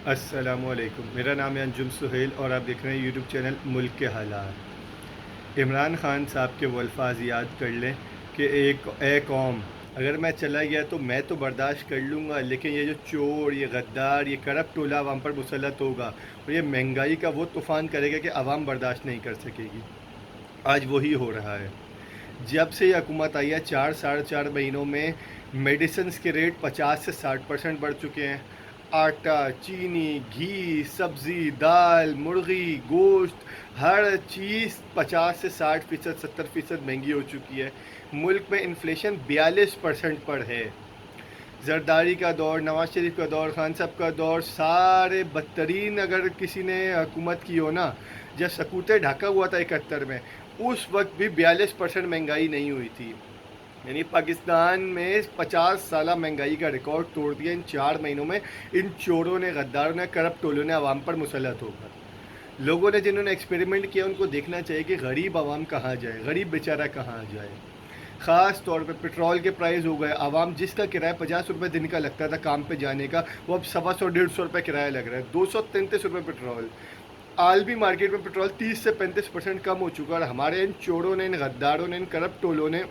अस्सलामुअलैकुम। मेरा नाम है अंजुम सुहेल और आप देख रहे हैं यूट्यूब चैनल मुल्क के हालात। इमरान खान साहब के वो अल्फाज याद कर लें कि एक ए कौम, अगर मैं चला गया तो मैं तो बर्दाश्त कर लूँगा, लेकिन ये जो चोर, ये गद्दार, ये करप्ट टोला अवाम पर मुसलत होगा और ये महंगाई का वो तूफ़ान करेगा कि अवाम बर्दाश्त नहीं कर सकेगी। आज वही हो रहा है। जब से ये हुकूमत आई है 4 साढ़े 4 महीनों में मेडिसिन के रेट 50 से 60% बढ़ चुके हैं। आटा, चीनी, घी, सब्ज़ी, दाल, मुर्गी, गोश्त, हर चीज़ 50 से 60%, 70% महंगी हो चुकी है। मुल्क में इन्फ्लेशन 42% पर है। जरदारी का दौर, नवाज शरीफ का दौर, खान साहब का दौर, सारे बदतरीन अगर किसी ने हुकूमत की हो ना, जब सकूते ढका हुआ था 71 में, उस वक्त भी 42% महंगाई नहीं हुई थी। यानी पाकिस्तान में 50 साल महंगाई का रिकॉर्ड तोड़ दिया इन 4 महीनों में, इन चोरों ने, गद्दारों ने, करप्ट टोलों ने आवाम पर मुसलत होकर। लोगों ने जिन्होंने एक्सपेरिमेंट किया उनको देखना चाहिए कि गरीब आवाम कहाँ जाए, गरीब बेचारा कहाँ जाए। ख़ास तौर पे पेट्रोल के प्राइस हो गए। आवाम जिसका किराया 50 रुपये दिन का लगता था काम पे जाने का, वो अब 125-150 रुपये किराया लग रहा है। 233 रुपये पेट्रोल। आलमी मार्केट में पेट्रोल 30 से 35% कम हो चुका है। और हमारे इन चोरों ने, इन गद्दारों ने, इन करप्ट टोलों ने,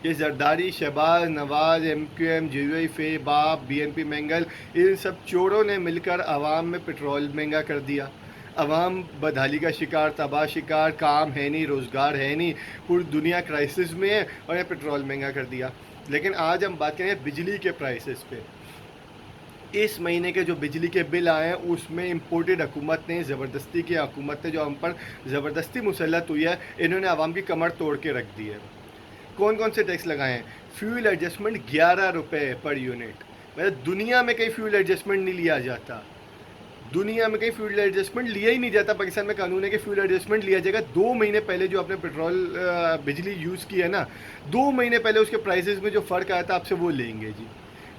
ये जरदारी, शहबाज, नवाज, MQM, JUI, फे, बाप, BNP मैंगल, इन सब चोरों ने मिलकर आवाम में पेट्रोल महंगा कर दिया। अवाम बदहाली का शिकार, तबाह शिकार, काम है नहीं, रोज़गार है नहीं, पूरी दुनिया क्राइसिस में है और ये पेट्रोल महंगा कर दिया। लेकिन आज हम बात करें बिजली के प्राइसेस पे। इस महीने के जो बिजली के बिल आए हैं उसमें इम्पोर्टेड हुकूमत ने, ज़बरदस्ती की हुकूमत ने जो हम पर ज़बरदस्ती मुसल्लत हुई है, इन्होंने आवाम की कमर तोड़ के रख दी है। कौन कौन से टैक्स लगाए हैं? फ्यूल एडजस्टमेंट 11 रुपये पर यूनिट। मतलब दुनिया में कहीं फ्यूल एडजस्टमेंट नहीं लिया जाता, दुनिया में कहीं फ्यूल एडजस्टमेंट लिया ही नहीं जाता। पाकिस्तान में कानून है कि फ्यूल एडजस्टमेंट लिया जाएगा 2 महीने पहले। जो आपने पेट्रोल बिजली यूज़ की है ना, 2 महीने पहले उसके प्राइसेस में जो फ़र्क आया था आपसे वो लेंगे जी।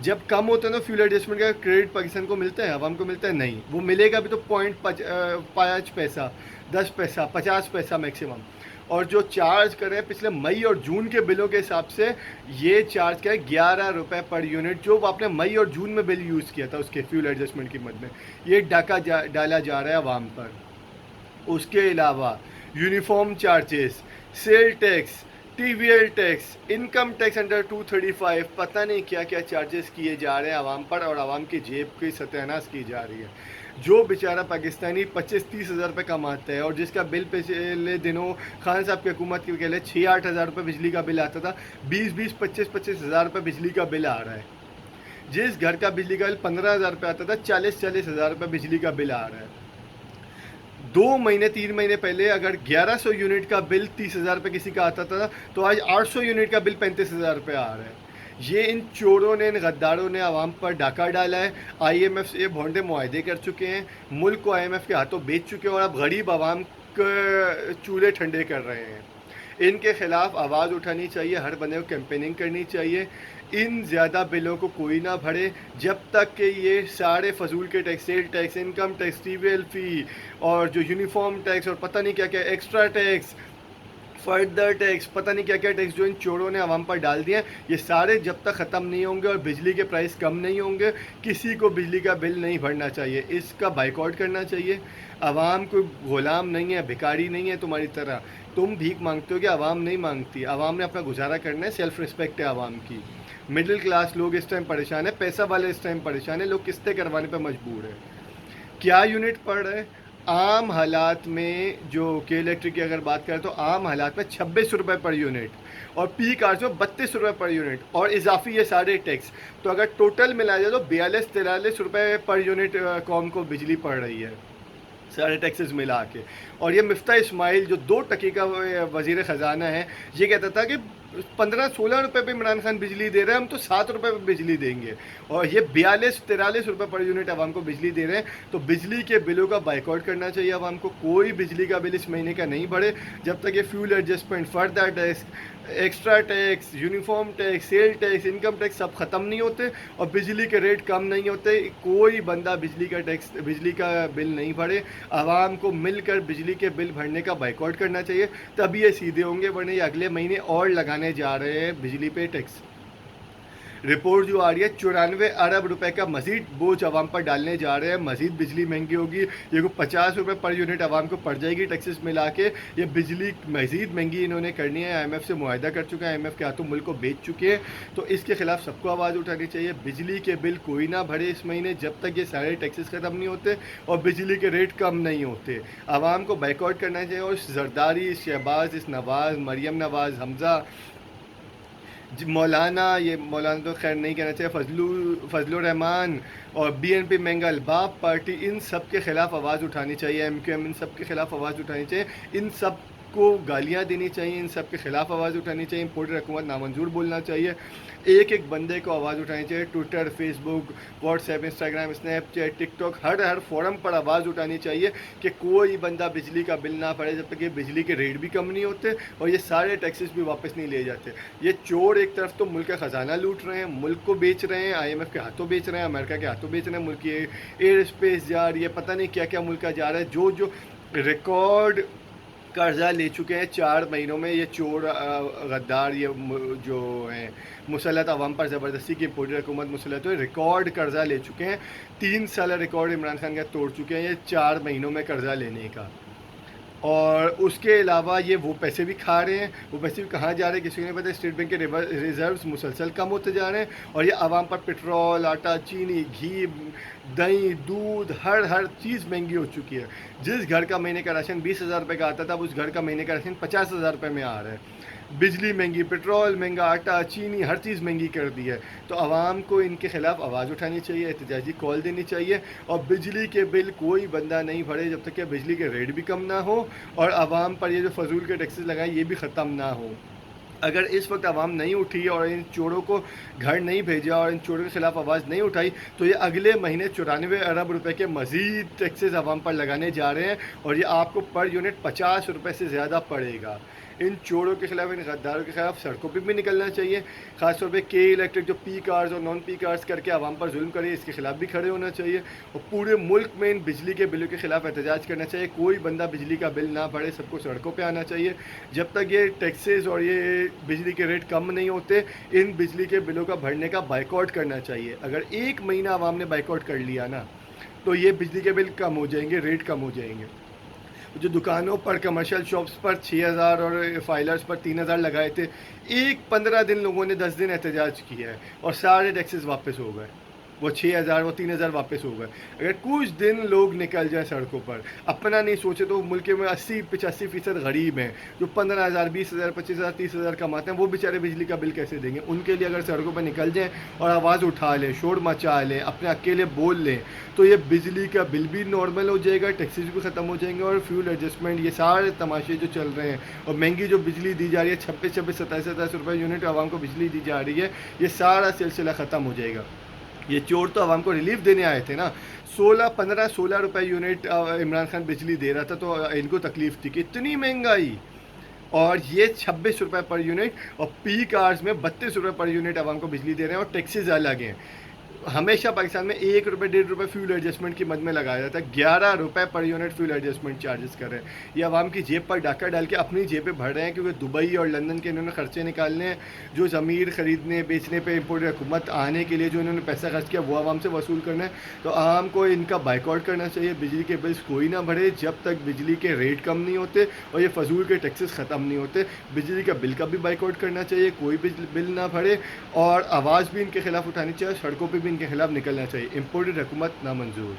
जब कम होता है ना फ्यूल एडजस्टमेंट का क्रेडिट पाकिस्तान को मिलता है, आवाम को मिलता है? नहीं, वो मिलेगा भी तो 0.5 पैसा, 10 पैसा, 50 पैसा मैक्सिमम। और जो चार्ज कर रहे हैं पिछले मई और जून के बिलों के हिसाब से, ये चार्ज क्या है? 11 रुपये पर यूनिट, जो आपने मई और जून में बिल यूज़ किया था उसके फ्यूल एडजस्टमेंट की मद में, ये डाला जा रहा है आवाम पर। उसके अलावा uniform charges, sale tax, TVL tax, income tax under 235, पता नहीं क्या क्या चार्जेस किए जा रहे हैं आवाम पर, और आवाम की जेब की सत्यानाश की जा रही है। जो बेचारा पाकिस्तानी 25-30 हज़ार रुपये कमाता है और जिसका बिल पिछले दिनों खान साहब की हुकूमत के पहले 6-8 हज़ार रुपये बिजली का बिल आता था, 20-20, 25-25 हज़ार रुपये बिजली का बिल आ रहा है। जिस घर का बिजली का बिल 15 हज़ार रुपये आता था, 40-40 हज़ार रुपये बिजली का बिल आ रहा है। 2 महीने 3 महीने पहले अगर 1100 यूनिट का बिल 30 हज़ार रुपये किसी का आता था, तो आज 800 यूनिट का बिल 35 हज़ार रुपये आ रहा है। ये इन चोरों ने, इन गद्दारों ने आवाम पर डाका डाला है। IMF से भोंडे मुआहदे कर चुके हैं, मुल्क को IMF के हाथों बेच चुके हैं और अब गरीब आवाम के चूल्हे ठंडे कर रहे हैं। इनके ख़िलाफ़ आवाज़ उठानी चाहिए, हर बंदे को कैंपेनिंग करनी चाहिए। इन ज़्यादा बिलों को कोई ना भरे जब तक कि ये सारे फजूल के tax, sale tax, income tax, TVL फ़ी और जो यूनिफॉर्म टैक्स और पता नहीं क्या क्या एक्स्ट्रा टैक्स, फर्दर टैक्स, पता नहीं क्या क्या टैक्स जो इन चोरों ने आवाम पर डाल दिए, ये सारे जब तक ख़त्म नहीं होंगे और बिजली के प्राइस कम नहीं होंगे, किसी को बिजली का बिल नहीं भरना चाहिए। इसका बाइकआउट करना चाहिए। आवाम कोई ग़ुलाम नहीं है, भिखारी नहीं है तुम्हारी तरह। तुम भीख मांगते हो कि आवाम नहीं मांगती। आवाम ने अपना गुजारा करना है, सेल्फ़ रिस्पेक्ट है आवाम की। मिडिल क्लास लोग इस टाइम परेशान है, पैसा वाले इस टाइम परेशान है, लोग किस्तें करवाने पर मजबूर है। क्या यूनिट पड़ रहा है? आम हालात में जो के इलेक्ट्रिक की अगर बात करें तो आम हालात में 26 रुपये पर यूनिट, और पीक आवर्स में 32 रुपये पर यूनिट, और इजाफी ये सारे टैक्स। तो अगर टोटल मिलाया जाए तो 42-43 रुपये पर यूनिट कौम को बिजली पड़ रही है, सारे टैक्सेस मिला के। और ये मिफ्ता इस्माइल जो 2 टके का वज़ीर ख़जाना है, ये कहता था कि 15-16 रुपये पे इमरान खान बिजली दे रहे हैं, हम तो 7 रुपये पे बिजली देंगे, और ये 42-43 रुपये पर यूनिट आवाम को बिजली दे रहे हैं। तो बिजली के बिलों का बाइकआउट करना चाहिए आवाम को। कोई बिजली का बिल इस महीने का नहीं बढ़े जब तक ये fuel adjustment, further tax, extra tax, uniform tax, sale tax, income tax सब ख़त्म नहीं होते और बिजली के रेट कम नहीं होते। कोई बंदा बिजली का टैक्स, बिजली का बिल नहीं भरे। आवाम को मिलकर बिजली के बिल भरने का बाइकआउट करना चाहिए, तभी ये सीधे होंगे, वरना ये अगले महीने और लगाने जा रहे हैं बिजली पे टैक्स। रिपोर्ट जो आ रही है 94 अरब रुपए का मजीद बोझ आवाम पर डालने जा रहे हैं। मजीद बिजली महंगी होगी, ये को 50 रुपये पर यूनिट आवाम को पड़ जाएगी टैक्सेस मिला के। ये बिजली मजीद महंगी इन्होंने करनी है। IMF से मुआहदा कर चुके हैं, IMF के हाथों मुल्क को बेच चुके हैं। तो इसके खिलाफ सबको आवाज़ उठानी चाहिए। बिजली के बिल कोई ना भरे इस महीने जब तक ये सारे टैक्सेस ख़त्म नहीं होते और बिजली के रेट कम नहीं होते। आवाम को बाइकआउट करना चाहिए और जरदारी, शहबाज, इस नवाज़, मरियम नवाज़, हमज़ा, मौलाना, ये मौलाना तो खैर नहीं कहना चाहिए, फजलुर रहमान और BNP मंगल, बाप पार्टी, इन सब के ख़िलाफ़ आवाज़ उठानी चाहिए। MQM, इन सब के ख़िलाफ़ आवाज़ उठानी चाहिए। इन सब को गालियाँ देनी चाहिए, इन सब के ख़िलाफ़ आवाज़ उठानी चाहिए। इम्पोर्टेड हुकूमत नामंजूर बोलना चाहिए। एक एक बंदे को आवाज़ उठानी चाहिए। Twitter, Facebook, WhatsApp, Instagram, Snapchat, TikTok, हर फोरम पर आवाज़ उठानी चाहिए कि कोई बंदा बिजली का बिल ना भरे जब तक ये बिजली के रेट भी कम नहीं होते और ये सारे टैक्सेस भी वापस नहीं लिए जाते। ये चोर एक तरफ तो मुल्क का ख़जाना लूट रहे हैं, मुल्क को बेच रहे हैं, IMF के हाथों बेच रहे हैं, अमेरिका के हाथों बेच रहे हैं, मुल्क की एयर स्पेस जा रही है, पता नहीं क्या क्या मुल्क का जा रहा है। जो रिकॉर्ड कर्जा ले चुके हैं 4 महीनों में ये चोर, गद्दार, ये जो हैं मुसलत अवाम पर ज़बरदस्ती की इम्पोर्टेड हुकूमत मुसलत हुए, रिकॉर्ड कर्जा ले चुके हैं। 3 साल रिकॉर्ड इमरान खान का तोड़ चुके हैं ये 4 महीनों में कर्जा लेने का। और उसके अलावा ये वो पैसे भी खा रहे हैं। वो पैसे भी कहाँ जा रहे हैं किसी को नहीं पता। स्टेट बैंक के रिजर्व्स मुसलसल कम होते जा रहे हैं और ये आवाम पर पेट्रोल, आटा, चीनी, घी, दही, दूध, हर चीज़ महंगी हो चुकी है। जिस घर का महीने का राशन 20,000 रुपये का आता था, उस घर का महीने का राशन 50,000 रुपये में आ रहा है। बिजली महंगी, पेट्रोल महंगा, आटा, चीनी, हर चीज़ महंगी कर दी है। तो आवाम को इनके ख़िलाफ़ आवाज़ उठानी चाहिए, एहतजाजी कॉल देनी चाहिए और बिजली के बिल कोई बंदा नहीं भरे जब तक कि बिजली के रेट भी कम ना हो और आवाम पर ये जो फजूल के टैक्सेस लगाए ये भी ख़त्म ना हो। अगर इस वक्त आवाम नहीं उठी और इन चोरों को घर नहीं भेजा और इन चोरों के ख़िलाफ़ आवाज़ नहीं उठाई तो ये अगले महीने 94 अरब रुपए के मज़ीद टैक्सेस आवाम पर लगाने जा रहे हैं और ये आपको पर यूनिट 50 रुपये से ज़्यादा पड़ेगा। इन चोरों के ख़िलाफ़, इन गद्दारों के ख़िलाफ़ सड़कों पे भी निकलना चाहिए। ख़ासतौर पे के इलेक्ट्रिक जो पी कार्स और नॉन पी कार्स करके आवाम पर जुल्म करे, इसके ख़िलाफ़ भी खड़े होना चाहिए और पूरे मुल्क में इन बिजली के बिलों के ख़िलाफ़ एहतजाज करना चाहिए। कोई बंदा बिजली का बिल ना भरे, सबको सड़कों पर आना चाहिए। जब तक ये टैक्सेस और ये बिजली के रेट कम नहीं होते, इन बिजली के बिलों का भरने का बाइकआउट करना चाहिए। अगर 1 महीना आवाम ने बाइकआउट कर लिया ना तो ये बिजली के बिल कम हो जाएंगे, रेट कम हो जाएंगे। जो दुकानों पर, कमर्शियल शॉप्स पर 6,000 और फाइलर्स पर 3,000 लगाए थे, 15 दिन लोगों ने 10 दिन एहतजाज किया है और सारे टैक्सेस वापस हो गए। वो 6,000, वो 3,000 वापस हो गए। अगर कुछ दिन लोग निकल जाए सड़कों पर, अपना नहीं सोचे, तो मुल्क में 80-85% गरीब हैं जो 15,000, 20,000, 25,000, 30,000 कमाते हैं। वो बेचारे बिजली का बिल कैसे देंगे? उनके लिए अगर सड़कों पर निकल जाएँ और आवाज़ उठा लें, शोर मचा लें, अपने अकेले बोल लें, तो ये बिजली का बिल भी नॉर्मल हो जाएगा, टैक्सेस भी ख़त्म हो जाएंगे और फ्यूल एडजस्टमेंट, ये सारे तमाशे जो चल रहे हैं और महंगी जो बिजली दी जा रही है, 26-26, 27-27 रुपये यूनिट आवाम को बिजली दी जा रही है, ये सारा सिलसिला ख़त्म हो जाएगा। ये चोर तो आवाम को रिलीफ देने आए थे ना। 15-16 रुपए यूनिट इमरान खान बिजली दे रहा था तो इनको तकलीफ़ थी कि इतनी महंगाई, और ये 26 रुपये पर यूनिट और पी कार्स में 32 रुपये पर यूनिट आवाम को बिजली दे रहे हैं और टैक्सेस अलग हैं। हमेशा पाकिस्तान में 1 रुपये, 1.5 रुपये फ्यूल एडजस्टमेंट की मद में लगाया जाता है, 11 रुपये per unit fuel adjustment charges कर रहे हैं। ये आवाम की जेब पर डाका डाल के अपनी जेबें भर रहे हैं क्योंकि दुबई और लंदन के इन्होंने खर्चे निकालने हैं। जो ज़मीर ख़रीदने बेचने पे इम्पोर्टेड हुकूमत आने के लिए जो इन्होंने पैसा खर्च किया वो आवाम से वसूल करना है। तो आवाम को इनका बाइकआउट करना चाहिए। बिजली के बिल्स कोई ना भरे जब तक बिजली के रेट कम नहीं होते और ये फजूल के टैक्सेस ख़त्म नहीं होते। बिजली का बिल का भी बाइकआउट करना चाहिए, कोई बिल ना भरे और आवाज़ भी इनके ख़िलाफ़ उठानी चाहिए, सड़कों पर भी इनके ख़िलाफ़ निकलना चाहिए। इम्पोर्टेड हुकूमत नामंजूर।